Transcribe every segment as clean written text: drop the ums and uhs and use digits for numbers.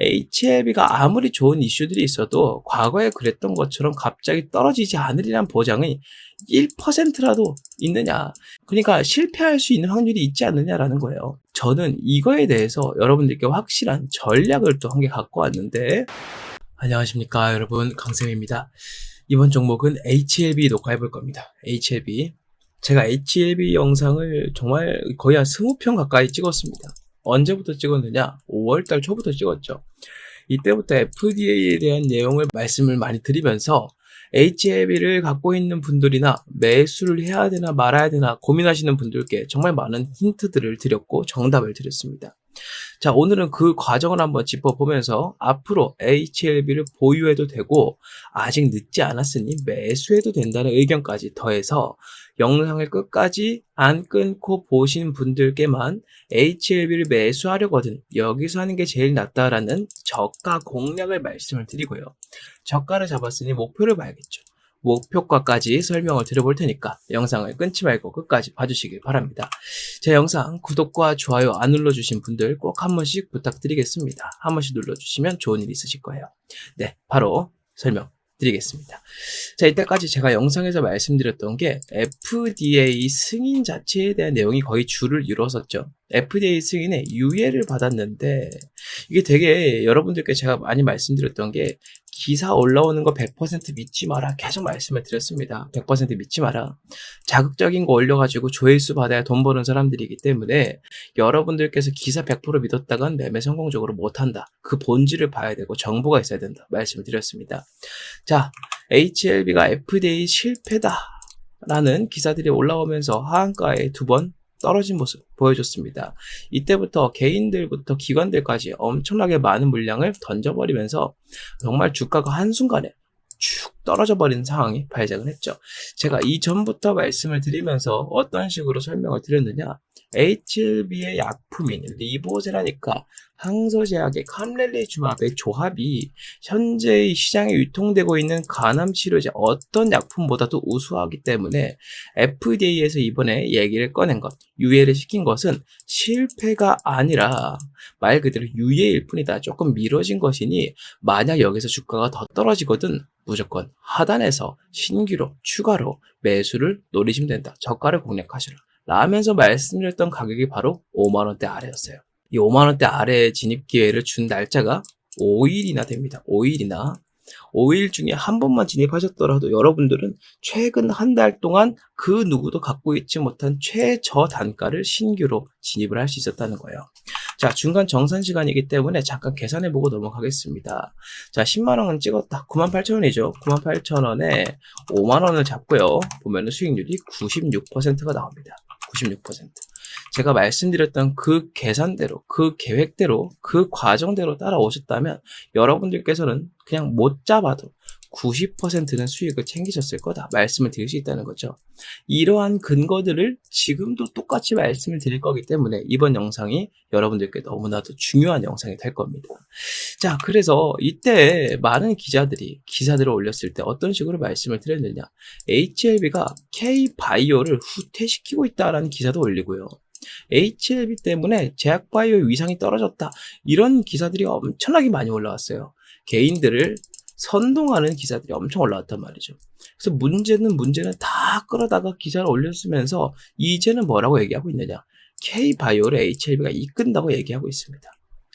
HLB가 아무리 좋은 이슈들이 있어도 과거에 그랬던 것처럼 갑자기 떨어지지 않으리란 보장이 1%라도 있느냐. 그러니까 실패할 수 있는 확률이 있지 않느냐라는 거예요. 저는 이거에 대해서 여러분들께 확실한 전략을 또 한 개 갖고 왔는데, 안녕하십니까 여러분, 강쌤입니다. 이번 종목은 HLB 녹화해 볼 겁니다. HLB. 제가 HLB 영상을 정말 거의 한 20편 가까이 찍었습니다. 언제부터 찍었느냐? 5월달 초부터 찍었죠. 이때부터 FDA에 대한 내용을 말씀을 많이 드리면서 HLB를 갖고 있는 분들이나 매수를 해야 되나 말아야 되나 고민하시는 분들께 정말 많은 힌트들을 드렸고 정답을 드렸습니다. 자, 오늘은 그 과정을 한번 짚어보면서 앞으로 HLB를 보유해도 되고 아직 늦지 않았으니 매수해도 된다는 의견까지 더해서 영상을 끝까지 안 끊고 보신 분들께만 HLB를 매수하려거든 여기서 하는 게 제일 낫다라는 저가 공략을 말씀을 드리고요. 저가를 잡았으니 목표를 봐야겠죠. 목표가까지 설명을 드려볼 테니까 영상을 끊지 말고 끝까지 봐주시길 바랍니다. 제 영상 구독과 좋아요 안 눌러주신 분들 꼭 한 번씩 부탁드리겠습니다. 한 번씩 눌러주시면 좋은 일이 있으실 거예요. 네, 바로 설명 드리겠습니다. 자, 이때까지 제가 영상에서 말씀드렸던 게 FDA 승인 자체에 대한 내용이 거의 줄을 이뤘었죠. FDA 승인에 유예를 받았는데 이게 되게 여러분들께 제가 많이 말씀드렸던 게 기사 올라오는 거 100% 믿지 마라 계속 말씀을 드렸습니다. 100% 믿지 마라. 자극적인 거 올려가지고 조회수 받아야 돈 버는 사람들이기 때문에 여러분들께서 기사 100% 믿었다간 매매 성공적으로 못한다. 그 본질을 봐야 되고 정보가 있어야 된다 말씀을 드렸습니다. 자, HLB가 FDA 실패다 라는 기사들이 올라오면서 하한가에 2번 떨어진 모습 보여줬습니다. 이때부터 개인들부터 기관들까지 엄청나게 많은 물량을 던져버리면서 정말 주가가 한순간에 쭉 떨어져 버리는 상황이 발생을 했죠. 제가 이전부터 말씀을 드리면서 어떤 식으로 설명을 드렸느냐, HLB의 약품인 리보제라니까 항서제약의 캄렐리주맙의 조합이 현재의 시장에 유통되고 있는 간암 치료제 어떤 약품보다도 우수하기 때문에 FDA에서 이번에 얘기를 꺼낸 것, 유예를 시킨 것은 실패가 아니라 말 그대로 유예일 뿐이다. 조금 미뤄진 것이니 만약 여기서 주가가 더 떨어지거든 무조건 하단에서 신규로 추가로 매수를 노리시면 된다. 저가를 공략하시라 라면서 말씀드렸던 가격이 바로 5만원대 아래였어요. 이 5만원대 아래 진입 기회를 준 날짜가 5일이나 됩니다. 5일 중에 한 번만 진입하셨더라도 여러분들은 최근 한 달 동안 그 누구도 갖고 있지 못한 최저 단가를 신규로 진입을 할 수 있었다는 거예요. 자, 중간 정산 시간이기 때문에 잠깐 계산해보고 넘어가겠습니다. 자, 10만원은 찍었다. 98,000원이죠. 98,000원에 5만원을 잡고요. 보면은 수익률이 96%가 나옵니다. 96%. 제가 말씀드렸던 그 계산대로, 그 계획대로, 그 과정대로 따라오셨다면 여러분들께서는 그냥 못 잡아도 90%는 수익을 챙기셨을 거다 말씀을 드릴 수 있다는 거죠. 이러한 근거들을 지금도 똑같이 말씀을 드릴 거기 때문에 이번 영상이 여러분들께 너무나도 중요한 영상이 될 겁니다. 자, 그래서 이때 많은 기사들을 올렸을 때 어떤 식으로 말씀을 드렸느냐, HLB가 K바이오를 후퇴시키고 있다라는 기사도 올리고요, HLB 때문에 제약바이오의 위상이 떨어졌다 이런 기사들이 엄청나게 많이 올라왔어요. 개인들을 선동하는 기사들이 엄청 올라왔단 말이죠. 그래서 문제는 다 끌어다가 기사를 올렸으면서 이제는 뭐라고 얘기하고 있느냐, K바이오를 HLB가 이끈다고 얘기하고 있습니다.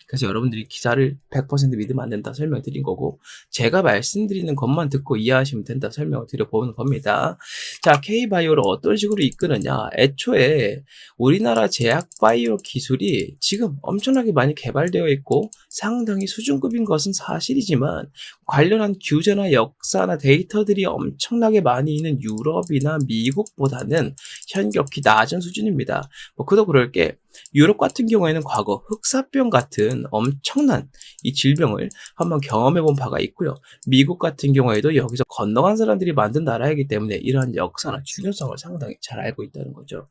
그래서 여러분들이 기사를 100% 믿으면 안 된다 설명드린 거고, 제가 말씀드리는 것만 듣고 이해하시면 된다 설명을 드려보는 겁니다. 자, K바이오를 어떤 식으로 이끄느냐, 애초에 우리나라 제약바이오 기술이 지금 엄청나게 많이 개발되어 있고 상당히 수준급인 것은 사실이지만 관련한 규제나 역사나 데이터들이 엄청나게 많이 있는 유럽이나 미국보다는 현격히 낮은 수준입니다. 그도 그럴 게, 유럽 같은 경우에는 과거 흑사병 같은 엄청난 이 질병을 한번 경험해 본 바가 있고요. 미국 같은 경우에도 여기서 건너간 사람들이 만든 나라이기 때문에 이러한 역사나 중요성을 상당히 잘 알고 있다는 거죠.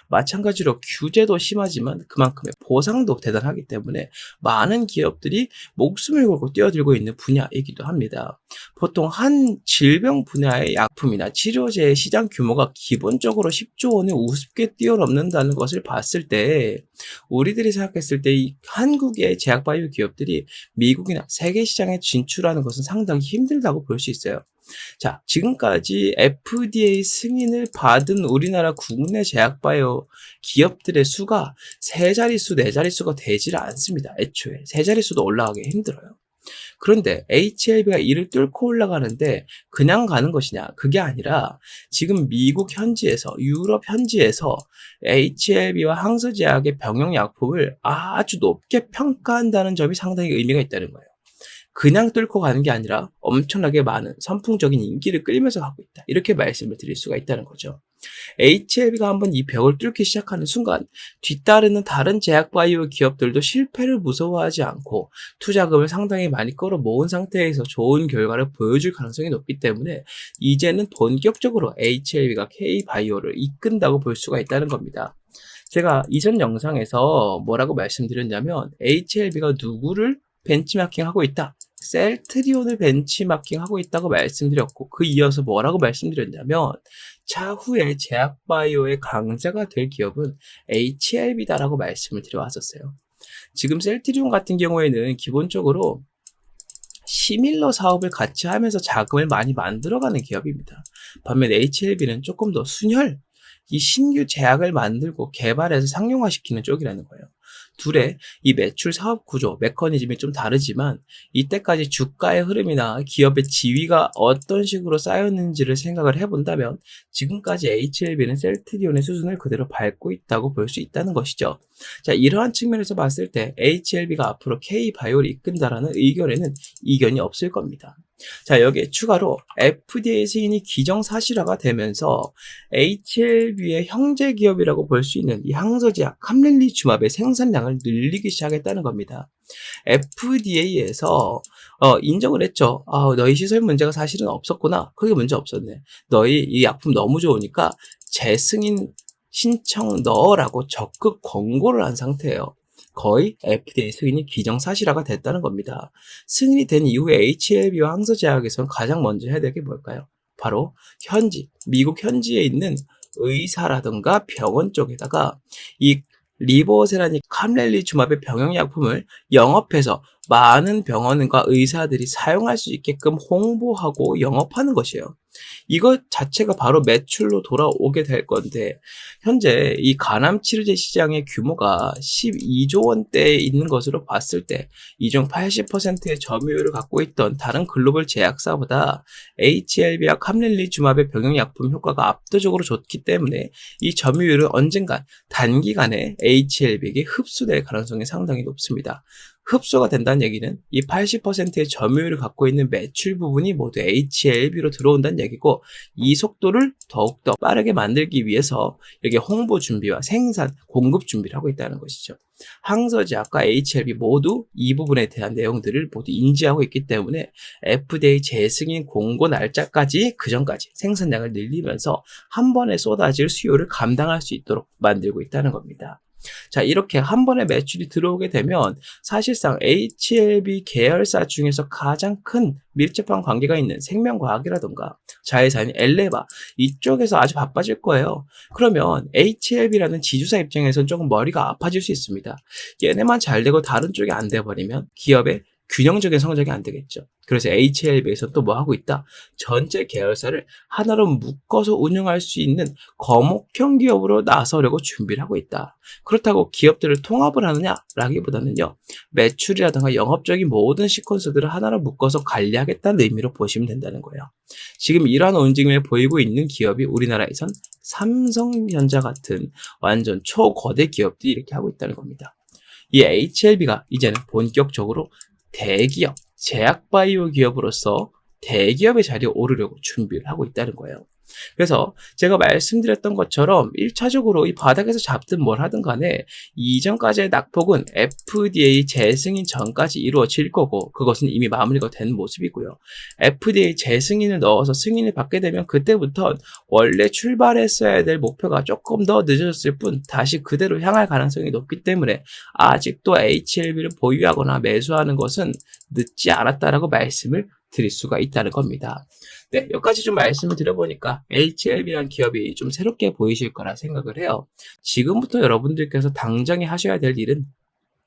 마찬가지로 규제도 심하지만 그만큼의 보상도 대단하기 때문에 많은 기업들이 목숨을 걸고 뛰어들고 있는 분야이기도 합니다. 보통 한 질병 분야의 약품이나 치료제의 시장 규모가 기본적으로 10조 원을 우습게 뛰어넘는다는 것을 봤을 때 건데 우리들이 생각했을 때 이 한국의 제약바이오 기업들이 미국이나 세계 시장에 진출하는 것은 상당히 힘들다고 볼 수 있어요. 자, 지금까지 FDA 승인을 받은 우리나라 국내 제약바이오 기업들의 수가 세 자릿수, 네 자릿수가 되질 않습니다. 애초에 세 자릿수도 올라가기 힘들어요. 그런데 HLB가 이를 뚫고 올라가는데 그냥 가는 것이냐? 그게 아니라 지금 미국 현지에서, 유럽 현지에서 HLB와 항서제약의 병용약품을 아주 높게 평가한다는 점이 상당히 의미가 있다는 거예요. 그냥 뚫고 가는 게 아니라 엄청나게 많은 선풍적인 인기를 끌면서 가고 있다. 이렇게 말씀을 드릴 수가 있다는 거죠. HLB가 한번 이 벽을 뚫기 시작하는 순간 뒤따르는 다른 제약바이오 기업들도 실패를 무서워하지 않고 투자금을 상당히 많이 끌어모은 상태에서 좋은 결과를 보여줄 가능성이 높기 때문에 이제는 본격적으로 HLB가 K바이오를 이끈다고 볼 수가 있다는 겁니다. 제가 이전 영상에서 뭐라고 말씀드렸냐면 HLB가 누구를 벤치마킹하고 있다. 셀트리온을 벤치마킹하고 있다고 말씀드렸고 그 이어서 뭐라고 말씀드렸냐면 차후에 제약바이오의 강자가 될 기업은 HLB다라고 말씀을 드려왔었어요. 지금 셀트리온 같은 경우에는 기본적으로 시밀러 사업을 같이 하면서 자금을 많이 만들어가는 기업입니다. 반면 HLB는 조금 더 순혈, 이 신규 제약을 만들고 개발해서 상용화시키는 쪽이라는 거예요. 둘의 이 매출 사업 구조, 메커니즘이 좀 다르지만 이때까지 주가의 흐름이나 기업의 지위가 어떤 식으로 쌓였는지를 생각을 해본다면 지금까지 HLB는 셀트리온의 수준을 그대로 밟고 있다고 볼 수 있다는 것이죠. 자, 이러한 측면에서 봤을 때 HLB가 앞으로 K바이오를 이끈다라는 의견에는 이견이 없을 겁니다. 자, 여기에 추가로 FDA 승인이 기정사실화가 되면서 HLB의 형제 기업이라고 볼 수 있는 이 항서제약 캄렐리주맙의 생산량을 늘리기 시작했다는 겁니다. FDA에서 인정을 했죠. 너희 시설 문제가 사실은 없었구나. 그게 문제 없었네. 너희 이 약품 너무 좋으니까 재승인 신청 넣어라고 적극 권고를 한 상태예요. 거의 FDA 승인이 기정사실화가 됐다는 겁니다. 승인이 된 이후에 HLB와 항서제약에서는 가장 먼저 해야 될 게 뭘까요? 바로 미국 현지에 있는 의사라든가 병원 쪽에다가 이 리보세라닉 캄렐리주맙의 병용약품을 영업해서 많은 병원과 의사들이 사용할 수 있게끔 홍보하고 영업하는 것이에요. 이것 자체가 바로 매출로 돌아오게 될 건데 현재 이 간암치료제 시장의 규모가 12조 원대에 있는 것으로 봤을 때 이 중 80%의 점유율을 갖고 있던 다른 글로벌 제약사보다 HLB와 캄렐리주맙의 병용약품 효과가 압도적으로 좋기 때문에 이 점유율은 언젠간 단기간에 HLB에게 흡수될 가능성이 상당히 높습니다. 흡수가 된다는 얘기는 이 80%의 점유율을 갖고 있는 매출 부분이 모두 HLB로 들어온다는 얘기고 이 속도를 더욱더 빠르게 만들기 위해서 이렇게 홍보 준비와 생산, 공급 준비를 하고 있다는 것이죠. 항서제약과 HLB 모두 이 부분에 대한 내용들을 모두 인지하고 있기 때문에 FDA 재승인 공고 날짜까지 그 전까지 생산량을 늘리면서 한 번에 쏟아질 수요를 감당할 수 있도록 만들고 있다는 겁니다. 자, 이렇게 한 번에 매출이 들어오게 되면 사실상 HLB 계열사 중에서 가장 큰 밀접한 관계가 있는 생명과학이라던가 자회사인 엘레바 이쪽에서 아주 바빠질 거예요. 그러면 HLB라는 지주사 입장에서는 조금 머리가 아파질 수 있습니다. 얘네만 잘 되고 다른 쪽이 안 돼버리면 기업의 균형적인 성장이 안 되겠죠. 그래서 HLB에서 또 뭐 하고 있다? 전체 계열사를 하나로 묶어서 운영할 수 있는 거목형 기업으로 나서려고 준비를 하고 있다. 그렇다고 기업들을 통합을 하느냐라기보다는요. 매출이라든가 영업적인 모든 시퀀스들을 하나로 묶어서 관리하겠다는 의미로 보시면 된다는 거예요. 지금 이러한 움직임을 보이고 있는 기업이 우리나라에선 삼성전자 같은 완전 초거대 기업들이 이렇게 하고 있다는 겁니다. 이 HLB가 이제는 본격적으로 대기업, 제약바이오 기업으로서 대기업의 자리에 오르려고 준비를 하고 있다는 거예요. 그래서 제가 말씀드렸던 것처럼 1차적으로 이 바닥에서 잡든 뭘 하든 간에 이전까지의 낙폭은 FDA 재승인 전까지 이루어질 거고 그것은 이미 마무리가 된 모습이고요. FDA 재승인을 넣어서 승인을 받게 되면 그때부터 원래 출발했어야 될 목표가 조금 더 늦어졌을 뿐 다시 그대로 향할 가능성이 높기 때문에 아직도 HLB를 보유하거나 매수하는 것은 늦지 않았다라고 말씀을 드릴 수가 있다는 겁니다. 네, 여기까지 좀 말씀을 드려보니까 HLB라는 기업이 좀 새롭게 보이실 거라 생각을 해요. 지금부터 여러분들께서 당장에 하셔야 될 일은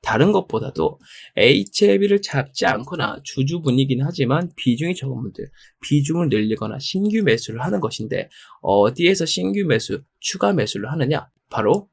다른 것보다도 HLB를 잡지 않거나 주주 분이긴 하지만 비중이 적은 분들, 비중을 늘리거나 신규 매수를 하는 것인데, 어디에서 신규 매수, 추가 매수를 하느냐? 바로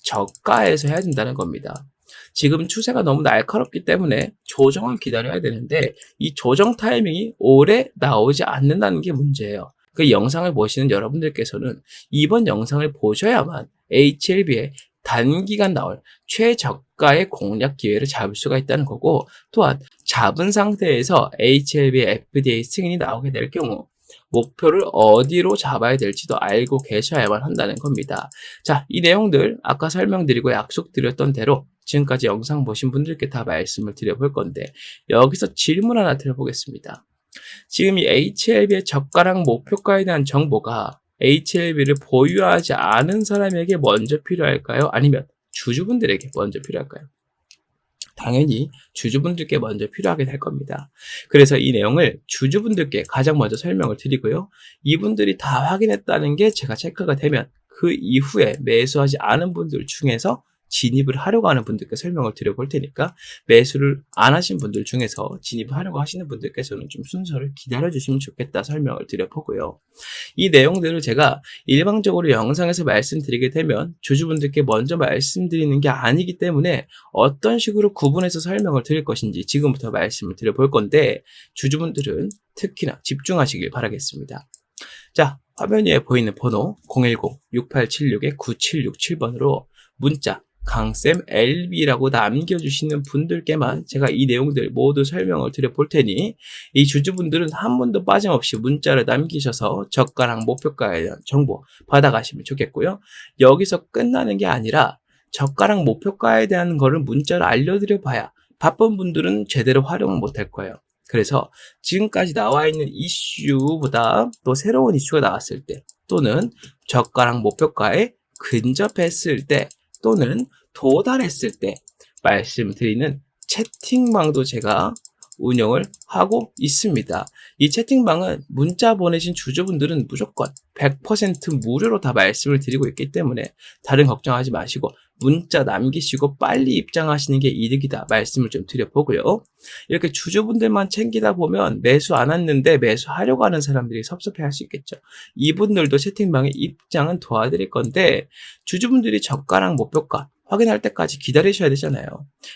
저가에서 해야 된다는 겁니다. 지금 추세가 너무 날카롭기 때문에 조정을 기다려야 되는데, 이 조정 타이밍이 오래 나오지 않는다는 게 문제예요. 그 영상을 보시는 여러분들께서는 이번 영상을 보셔야만 HLB의 단기간 나올 최저가의 공략 기회를 잡을 수가 있다는 거고, 또한 잡은 상태에서 HLB의 FDA 승인이 나오게 될 경우 목표를 어디로 잡아야 될지도 알고 계셔야만 한다는 겁니다. 자, 이 내용들 아까 설명드리고 약속드렸던 대로 지금까지 영상 보신 분들께 다 말씀을 드려볼 건데, 여기서 질문 하나 드려보겠습니다. 지금 이 HLB의 저가랑 목표가에 대한 정보가 HLB를 보유하지 않은 사람에게 먼저 필요할까요? 아니면 주주분들에게 먼저 필요할까요? 당연히 주주분들께 먼저 필요하게 될 겁니다. 그래서 이 내용을 주주분들께 가장 먼저 설명을 드리고요. 이분들이 다 확인했다는 게 제가 체크가 되면 그 이후에 매수하지 않은 분들 중에서 진입을 하려고 하는 분들께 설명을 드려볼 테니까, 매수를 안 하신 분들 중에서 진입을 하려고 하시는 분들께서는 좀 순서를 기다려주시면 좋겠다 설명을 드려보고요. 이 내용들을 제가 일방적으로 영상에서 말씀드리게 되면 주주분들께 먼저 말씀드리는 게 아니기 때문에 어떤 식으로 구분해서 설명을 드릴 것인지 지금부터 말씀을 드려볼 건데, 주주분들은 특히나 집중하시길 바라겠습니다. 자, 화면 위에 보이는 번호 010-6876-9767번으로 문자 강쌤 LB라고 남겨주시는 분들께만 제가 이 내용들 모두 설명을 드려볼 테니, 이 주주분들은 한 번도 빠짐없이 문자를 남기셔서 저가랑 목표가에 대한 정보 받아가시면 좋겠고요. 여기서 끝나는 게 아니라 저가랑 목표가에 대한 거를 문자로 알려드려 봐야 바쁜 분들은 제대로 활용을 못할 거예요. 그래서 지금까지 나와 있는 이슈보다 또 새로운 이슈가 나왔을 때, 또는 저가랑 목표가에 근접했을 때, 또는 도달했을 때 말씀드리는 채팅방도 제가 운영을 하고 있습니다. 이 채팅방은 문자 보내신 주주분들은 무조건 100% 무료로 다 말씀을 드리고 있기 때문에 다른 걱정하지 마시고 문자 남기시고 빨리 입장하시는 게 이득이다 말씀을 좀 드려보고요. 이렇게 주주분들만 챙기다 보면 매수 안 했는데 매수하려고 하는 사람들이 섭섭해 할 수 있겠죠. 이분들도 채팅방에 입장은 도와드릴 건데, 주주분들이 저가랑 목표가 확인할 때까지 기다리셔야 되잖아요.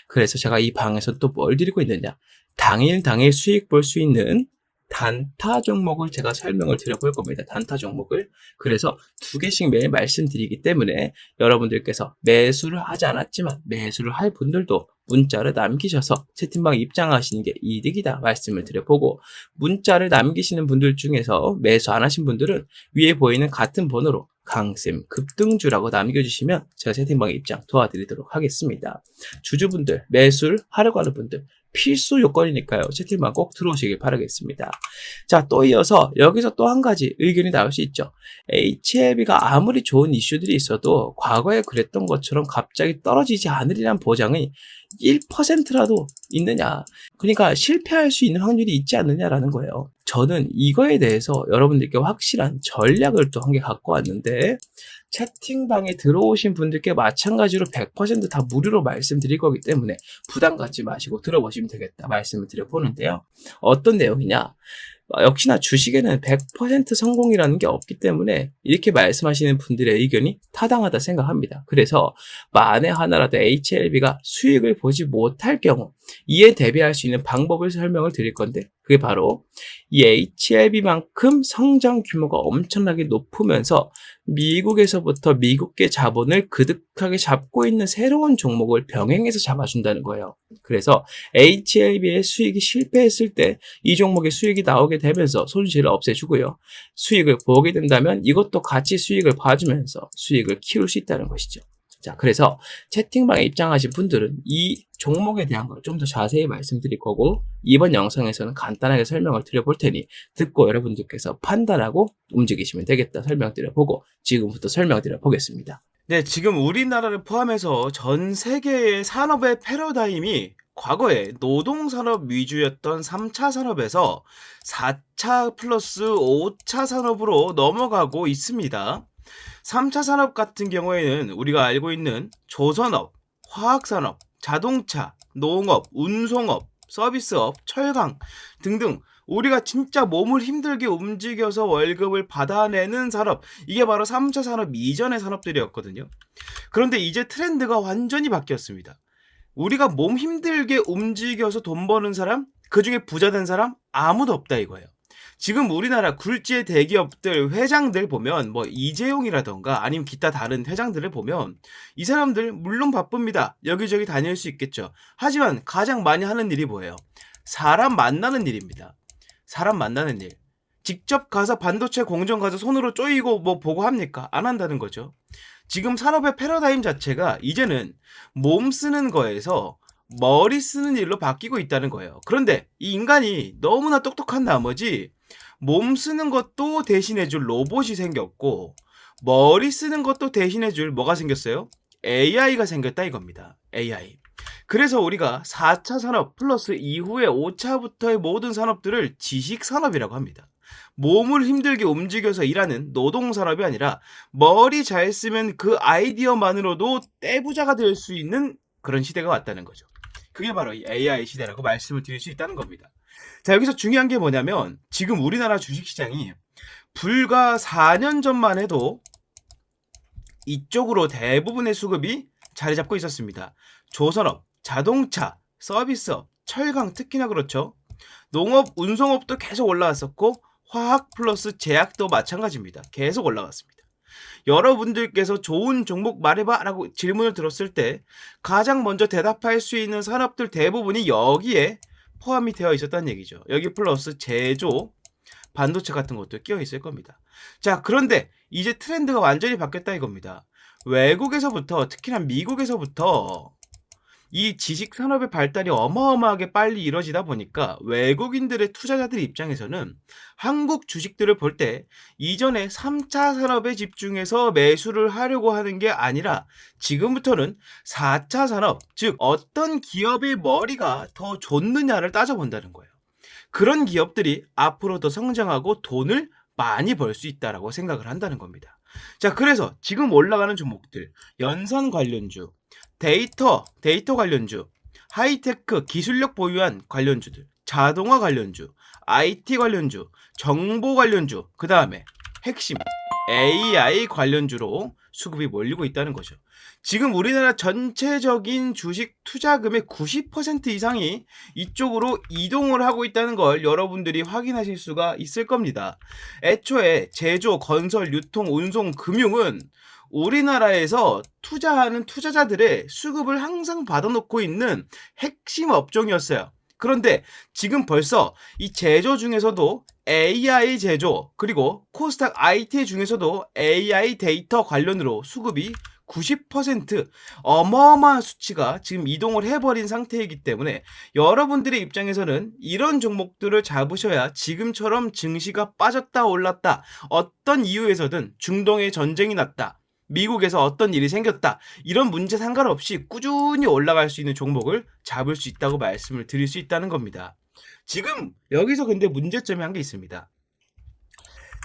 그래서 제가 이 방에서 또 뭘 드리고 있느냐, 당일 수익 볼 수 있는 단타 종목을 제가 설명을 드려볼 겁니다. 단타 종목을. 그래서 2개씩 매일 말씀드리기 때문에 여러분들께서 매수를 하지 않았지만 매수를 할 분들도 문자를 남기셔서 채팅방에 입장하시는 게 이득이다 말씀을 드려보고, 문자를 남기시는 분들 중에서 매수 안 하신 분들은 위에 보이는 같은 번호로 강쌤 급등주라고 남겨주시면 제가 채팅방에 입장 도와드리도록 하겠습니다. 주주분들, 매수를 하려고 하는 분들 필수 요건이니까요. 채팅방 꼭 들어오시길 바라겠습니다. 자, 또 이어서 여기서 또 한 가지 의견이 나올 수 있죠. HLB가 아무리 좋은 이슈들이 있어도 과거에 그랬던 것처럼 갑자기 떨어지지 않으리란 보장이 1%라도 있느냐. 그러니까 실패할 수 있는 확률이 있지 않느냐라는 거예요. 저는 이거에 대해서 여러분들께 확실한 전략을 또 한 개 갖고 왔는데, 채팅방에 들어오신 분들께 마찬가지로 100% 다 무료로 말씀드릴 거기 때문에 부담 갖지 마시고 들어보시면 되겠다 말씀을 드려보는데요. 어떤 내용이냐, 역시나 주식에는 100% 성공이라는 게 없기 때문에 이렇게 말씀하시는 분들의 의견이 타당하다 생각합니다. 그래서 만에 하나라도 HLB가 수익을 보지 못할 경우 이에 대비할 수 있는 방법을 설명을 드릴 건데, 그게 바로 이 HLB만큼 성장 규모가 엄청나게 높으면서 미국에서부터 미국계 자본을 그득하게 잡고 있는 새로운 종목을 병행해서 잡아준다는 거예요. 그래서 HLB의 수익이 실패했을 때 이 종목의 수익이 나오게 되면서 손실을 없애주고요. 수익을 보게 된다면 이것도 같이 수익을 봐주면서 수익을 키울 수 있다는 것이죠. 자, 그래서 채팅방에 입장하신 분들은 이 종목에 대한 걸 좀 더 자세히 말씀드릴 거고, 이번 영상에서는 간단하게 설명을 드려볼 테니 듣고 여러분들께서 판단하고 움직이시면 되겠다 설명드려보고 지금부터 설명드려 보겠습니다. 네, 지금 우리나라를 포함해서 전 세계의 산업의 패러다임이 과거에 노동산업 위주였던 3차 산업에서 4차 플러스 5차 산업으로 넘어가고 있습니다. 3차 산업 같은 경우에는 우리가 알고 있는 조선업, 화학산업, 자동차, 농업, 운송업, 서비스업, 철강 등등 우리가 진짜 몸을 힘들게 움직여서 월급을 받아내는 산업, 이게 바로 3차 산업 이전의 산업들이었거든요. 그런데 이제 트렌드가 완전히 바뀌었습니다. 우리가 몸 힘들게 움직여서 돈 버는 사람, 그중에 부자 된 사람 아무도 없다 이거예요. 지금 우리나라 굴지의 대기업들 회장들 보면 뭐 이재용이라던가 아니면 기타 다른 회장들을 보면 이 사람들 물론 바쁩니다. 여기저기 다닐 수 있겠죠. 하지만 가장 많이 하는 일이 뭐예요? 사람 만나는 일입니다. 사람 만나는 일. 직접 가서 반도체 공정 가서 손으로 쪼이고 뭐 보고 합니까? 안 한다는 거죠. 지금 산업의 패러다임 자체가 이제는 몸 쓰는 거에서 머리 쓰는 일로 바뀌고 있다는 거예요. 그런데 이 인간이 너무나 똑똑한 나머지 몸 쓰는 것도 대신해줄 로봇이 생겼고 머리 쓰는 것도 대신해줄 뭐가 생겼어요? AI가 생겼다 이겁니다. AI. 그래서 우리가 4차 산업 플러스 이후에 5차부터의 모든 산업들을 지식산업이라고 합니다. 몸을 힘들게 움직여서 일하는 노동산업이 아니라 머리 잘 쓰면 그 아이디어만으로도 떼부자가 될 수 있는 그런 시대가 왔다는 거죠. 그게 바로 이 AI 시대라고 말씀을 드릴 수 있다는 겁니다. 자, 여기서 중요한 게 뭐냐면 지금 우리나라 주식시장이 불과 4년 전만 해도 이쪽으로 대부분의 수급이 자리 잡고 있었습니다. 조선업, 자동차, 서비스업, 철강 특히나 그렇죠. 농업, 운송업도 계속 올라왔었고 화학 플러스 제약도 마찬가지입니다. 계속 올라갔습니다. 여러분들께서 좋은 종목 말해봐 라고 질문을 들었을 때 가장 먼저 대답할 수 있는 산업들 대부분이 여기에 포함이 되어 있었다는 얘기죠. 여기 플러스 제조, 반도체 같은 것도 끼어 있을 겁니다. 자, 그런데 이제 트렌드가 완전히 바뀌었다 이겁니다. 외국에서부터 특히나 미국에서부터 이 지식산업의 발달이 어마어마하게 빨리 이루어지다 보니까 외국인들의 투자자들 입장에서는 한국 주식들을 볼 때 이전에 3차 산업에 집중해서 매수를 하려고 하는 게 아니라 지금부터는 4차 산업, 즉 어떤 기업의 머리가 더 좋느냐를 따져본다는 거예요. 그런 기업들이 앞으로 더 성장하고 돈을 많이 벌 수 있다라고 생각을 한다는 겁니다. 자, 그래서 지금 올라가는 종목들, 연산 관련주, 데이터 관련주, 하이테크 기술력 보유한 관련주들, 자동화 관련주, IT 관련주, 정보 관련주, 그 다음에 핵심 AI 관련주로 수급이 몰리고 있다는 거죠. 지금 우리나라 전체적인 주식 투자금의 90% 이상이 이쪽으로 이동을 하고 있다는 걸 여러분들이 확인하실 수가 있을 겁니다. 애초에 제조, 건설, 유통, 운송, 금융은 우리나라에서 투자하는 투자자들의 수급을 항상 받아놓고 있는 핵심 업종이었어요. 그런데 지금 벌써 이 제조 중에서도 AI 제조 그리고 코스닥 IT 중에서도 AI 데이터 관련으로 수급이 90% 어마어마한 수치가 지금 이동을 해버린 상태이기 때문에 여러분들의 입장에서는 이런 종목들을 잡으셔야 지금처럼 증시가 빠졌다 올랐다 어떤 이유에서든 중동에 전쟁이 났다 미국에서 어떤 일이 생겼다 이런 문제 상관없이 꾸준히 올라갈 수 있는 종목을 잡을 수 있다고 말씀을 드릴 수 있다는 겁니다. 지금 여기서 근데 문제점이 한 게 있습니다.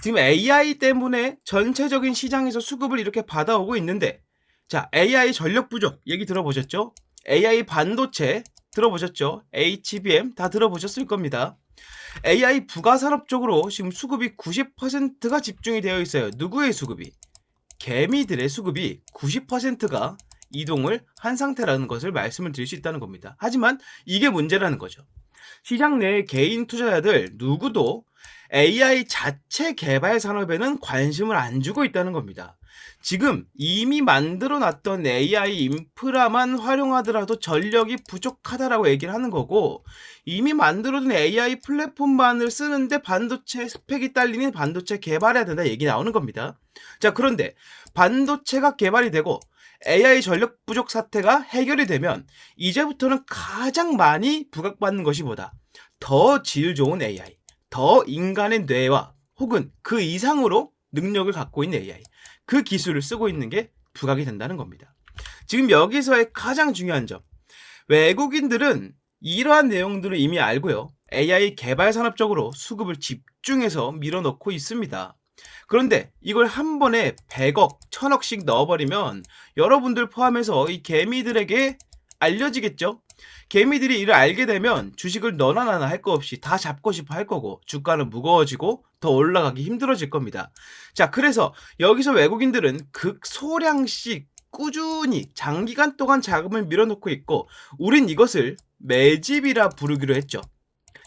지금 AI 때문에 전체적인 시장에서 수급을 이렇게 받아오고 있는데 자, AI 전력 부족 얘기 들어보셨죠? AI 반도체 들어보셨죠? HBM 다 들어보셨을 겁니다. AI 부가산업 쪽으로 지금 수급이 90%가 집중이 되어 있어요. 누구의 수급이? 개미들의 수급이 90%가 이동을 한 상태라는 것을 말씀을 드릴 수 있다는 겁니다. 하지만 이게 문제라는 거죠. 시장 내 개인 투자자들 누구도 AI 자체 개발 산업에는 관심을 안 주고 있다는 겁니다. 지금 이미 만들어 놨던 AI 인프라만 활용하더라도 전력이 부족하다라고 얘기를 하는 거고 이미 만들어둔 AI 플랫폼만을 쓰는데 반도체 스펙이 딸리는 반도체 개발해야 된다 얘기 나오는 겁니다. 자, 그런데 반도체가 개발이 되고 AI 전력 부족 사태가 해결이 되면 이제부터는 가장 많이 부각받는 것이 뭐다? 더 질 좋은 AI, 더 인간의 뇌와 혹은 그 이상으로 능력을 갖고 있는 AI, 그 기술을 쓰고 있는 게 부각이 된다는 겁니다. 지금 여기서의 가장 중요한 점, 외국인들은 이러한 내용들을 이미 알고요. AI 개발 산업 쪽으로 수급을 집중해서 밀어넣고 있습니다. 그런데 이걸 한 번에 100억, 1000억씩 넣어버리면 여러분들 포함해서 이 개미들에게 알려지겠죠? 개미들이 이를 알게 되면 주식을 너나 나나 할 거 없이 다 잡고 싶어 할 거고 주가는 무거워지고 더 올라가기 힘들어질 겁니다. 자, 그래서 여기서 외국인들은 극소량씩 꾸준히 장기간 동안 자금을 밀어넣고 있고 우린 이것을 매집이라 부르기로 했죠.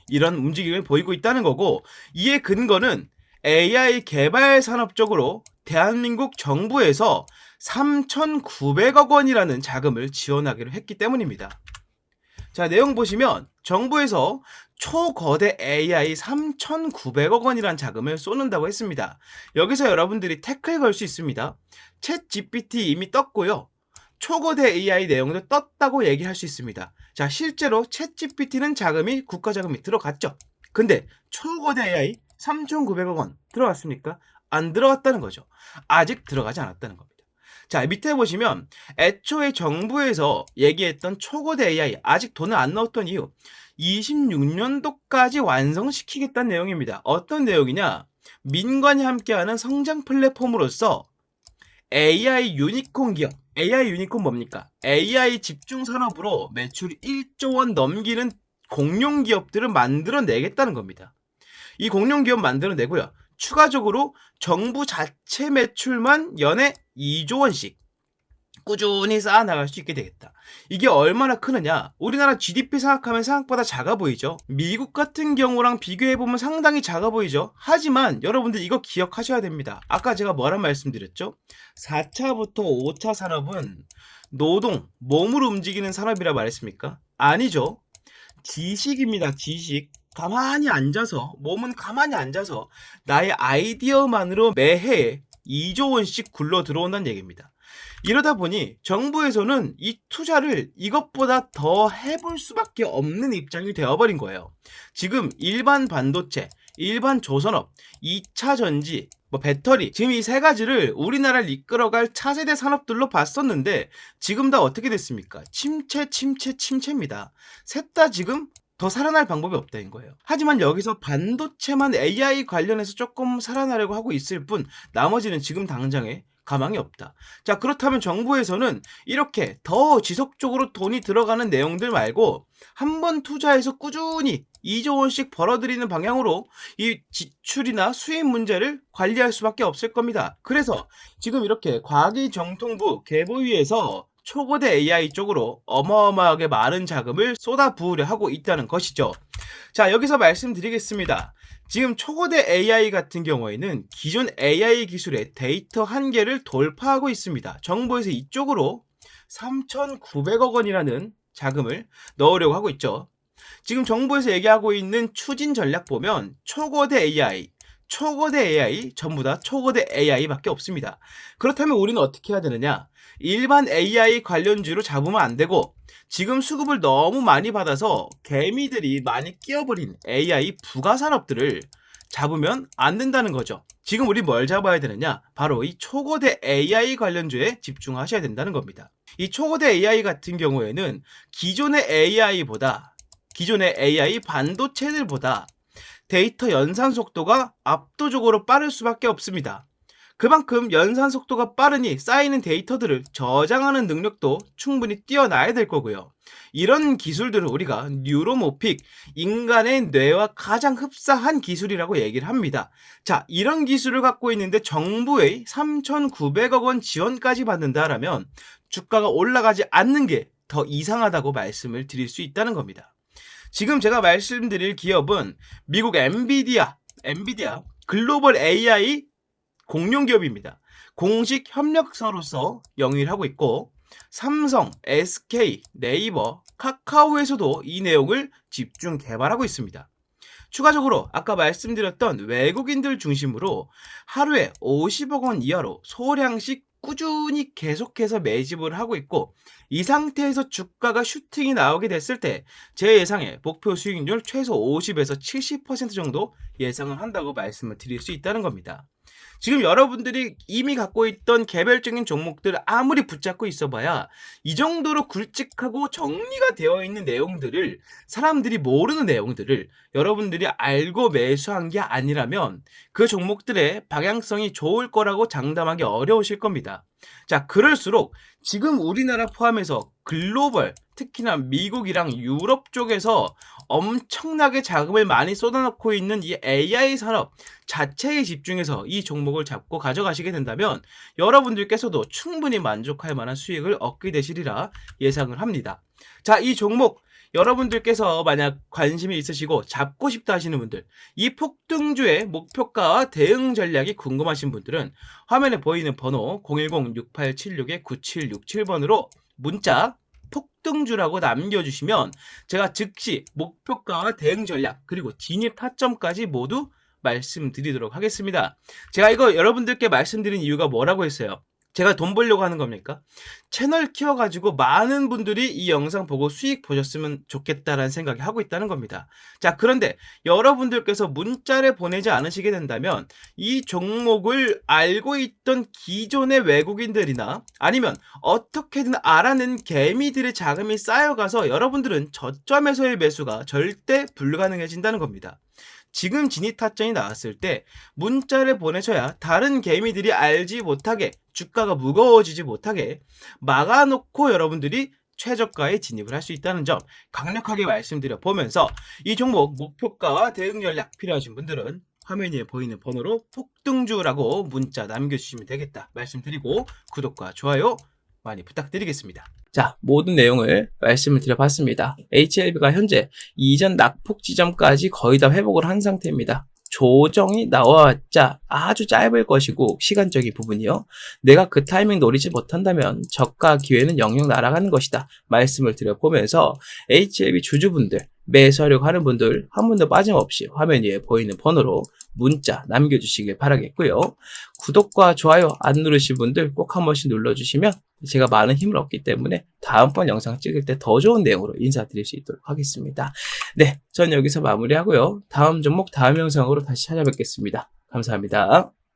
이런 움직임을 보이고 있다는 거고 이의 근거는 AI 개발 산업 쪽으로 대한민국 정부에서 3,900억 원이라는 자금을 지원하기로 했기 때문입니다. 자, 내용 보시면 정부에서 초거대 AI 3,900억 원이란 자금을 쏟는다고 했습니다. 여기서 여러분들이 태클 걸 수 있습니다. 챗 GPT 이미 떴고요. 초거대 AI 내용도 떴다고 얘기할 수 있습니다. 자, 실제로 챗 GPT는 자금이 국가 자금이 들어갔죠. 근데 초거대 AI 3,900억 원 들어갔습니까? 안 들어갔다는 거죠. 아직 들어가지 않았다는 겁니다. 자, 밑에 보시면 애초에 정부에서 얘기했던 초거대 AI 아직 돈을 안 넣었던 이유 26년도까지 완성시키겠다는 내용입니다. 어떤 내용이냐? 민관이 함께하는 성장 플랫폼으로서 AI 유니콘 기업, AI 유니콘 뭡니까? AI 집중 산업으로 매출 1조 원 넘기는 공룡 기업들을 만들어내겠다는 겁니다. 이 공룡 기업 만들어내고요. 추가적으로 정부 자체 매출만 연에 2조 원씩 꾸준히 쌓아나갈 수 있게 되겠다. 이게 얼마나 크느냐? 우리나라 GDP 생각하면 생각보다 작아 보이죠? 미국 같은 경우랑 비교해보면 상당히 작아 보이죠? 하지만 여러분들 이거 기억하셔야 됩니다. 아까 제가 뭐란 말씀드렸죠? 4차부터 5차 산업은 노동, 몸으로 움직이는 산업이라 말했습니까? 아니죠. 지식입니다. 지식. 가만히 앉아서 몸은 가만히 앉아서 나의 아이디어만으로 매해 2조 원씩 굴러 들어온다는 얘기입니다. 이러다 보니 정부에서는 이 투자를 이것보다 더 해볼 수밖에 없는 입장이 되어버린 거예요. 지금 일반 반도체, 일반 조선업, 2차 전지, 배터리 지금 이 세 가지를 우리나라를 이끌어갈 차세대 산업들로 봤었는데 지금 다 어떻게 됐습니까? 침체입니다. 셋 다 지금 더 살아날 방법이 없다는 거예요. 하지만 여기서 반도체만 AI 관련해서 조금 살아나려고 하고 있을 뿐 나머지는 지금 당장에 가망이 없다. 자, 그렇다면 정부에서는 이렇게 더 지속적으로 돈이 들어가는 내용들 말고 한 번 투자해서 꾸준히 2조 원씩 벌어들이는 방향으로 이 지출이나 수입 문제를 관리할 수밖에 없을 겁니다. 그래서 지금 이렇게 과기정통부 개보위에서 초거대 AI 쪽으로 어마어마하게 많은 자금을 쏟아부으려 하고 있다는 것이죠. 자, 여기서 말씀드리겠습니다. 지금 초거대 AI 같은 경우에는 기존 AI 기술의 데이터 한계를 돌파하고 있습니다. 정부에서 이쪽으로 3,900억 원이라는 자금을 넣으려고 하고 있죠. 지금 정부에서 얘기하고 있는 추진 전략 보면 초거대 AI 전부 다 초거대 AI밖에 없습니다. 그렇다면 우리는 어떻게 해야 되느냐? 일반 AI 관련주로 잡으면 안 되고 지금 수급을 너무 많이 받아서 개미들이 많이 끼어버린 AI 부가 산업들을 잡으면 안 된다는 거죠. 지금 우리 뭘 잡아야 되느냐? 바로 이 초거대 AI 관련주에 집중하셔야 된다는 겁니다. 이 초거대 AI 같은 경우에는 기존의 AI 반도체들보다 데이터 연산 속도가 압도적으로 빠를 수밖에 없습니다. 그만큼 연산 속도가 빠르니 쌓이는 데이터들을 저장하는 능력도 충분히 뛰어나야 될 거고요. 이런 기술들을 우리가 뉴로모픽, 인간의 뇌와 가장 흡사한 기술이라고 얘기를 합니다. 자, 이런 기술을 갖고 있는데 정부의 3,900억 원 지원까지 받는다라면 주가가 올라가지 않는 게 더 이상하다고 말씀을 드릴 수 있다는 겁니다. 지금 제가 말씀드릴 기업은 미국 엔비디아 글로벌 AI 공룡 기업입니다. 공식 협력사로서 영위를 하고 있고 삼성, SK, 네이버, 카카오에서도 이 내용을 집중 개발하고 있습니다. 추가적으로 아까 말씀드렸던 외국인들 중심으로 하루에 50억 원 이하로 소량씩 꾸준히 계속해서 매집을 하고 있고 이 상태에서 주가가 슈팅이 나오게 됐을 때 제 예상에 목표 수익률 최소 50에서 70% 정도 예상을 한다고 말씀을 드릴 수 있다는 겁니다. 지금 여러분들이 이미 갖고 있던 개별적인 종목들을 아무리 붙잡고 있어봐야 이 정도로 굵직하고 정리가 되어 있는 내용들을, 사람들이 모르는 내용들을 여러분들이 알고 매수한 게 아니라면 그 종목들의 방향성이 좋을 거라고 장담하기 어려우실 겁니다. 자, 그럴수록 지금 우리나라 포함해서 글로벌, 특히나 미국이랑 유럽 쪽에서 엄청나게 자금을 많이 쏟아놓고 있는 이 AI 산업 자체에 집중해서 이 종목을 잡고 가져가시게 된다면 여러분들께서도 충분히 만족할 만한 수익을 얻게 되시리라 예상을 합니다. 자, 이 종목 여러분들께서 만약 관심이 있으시고 잡고 싶다 하시는 분들, 이 폭등주의 목표가와 대응 전략이 궁금하신 분들은 화면에 보이는 번호 010-6876-9767번으로 문자 폭등주라고 남겨주시면 제가 즉시 목표가와 대응 전략 그리고 진입 타점까지 모두 말씀드리도록 하겠습니다. 제가 이거 여러분들께 말씀드린 이유가 뭐라고 했어요? 제가 돈 벌려고 하는 겁니까? 채널 키워가지고 많은 분들이 이 영상 보고 수익 보셨으면 좋겠다라는 생각이 하고 있다는 겁니다. 자, 그런데 여러분들께서 문자를 보내지 않으시게 된다면 이 종목을 알고 있던 기존의 외국인들이나 아니면 어떻게든 알아낸 개미들의 자금이 쌓여가서 여러분들은 저점에서의 매수가 절대 불가능해진다는 겁니다. 지금 진입 타점이 나왔을 때 문자를 보내셔야 다른 개미들이 알지 못하게, 주가가 무거워지지 못하게 막아놓고 여러분들이 최저가에 진입을 할 수 있다는 점 강력하게 말씀드려 보면서 이 종목 목표가와 대응 전략 필요하신 분들은 화면 위에 보이는 번호로 폭등주라고 문자 남겨주시면 되겠다 말씀드리고 구독과 좋아요 많이 부탁드리겠습니다. 자, 모든 내용을 말씀을 드려봤습니다. HLB가 현재 이전 낙폭 지점까지 거의 다 회복을 한 상태입니다. 조정이 나왔자 아주 짧을 것이고 시간적인 부분이요. 내가 그 타이밍 노리지 못한다면 저가 기회는 영영 날아가는 것이다. 말씀을 드려보면서 HLB 주주분들, 매수하려고 하는 분들 한 분도 빠짐없이 화면 위에 보이는 번호로 문자 남겨주시길 바라겠고요. 구독과 좋아요 안 누르신 분들 꼭 한 번씩 눌러주시면 제가 많은 힘을 얻기 때문에 다음번 영상 찍을 때 더 좋은 내용으로 인사드릴 수 있도록 하겠습니다. 네, 전 여기서 마무리하고요. 다음 종목 다음 영상으로 다시 찾아뵙겠습니다. 감사합니다.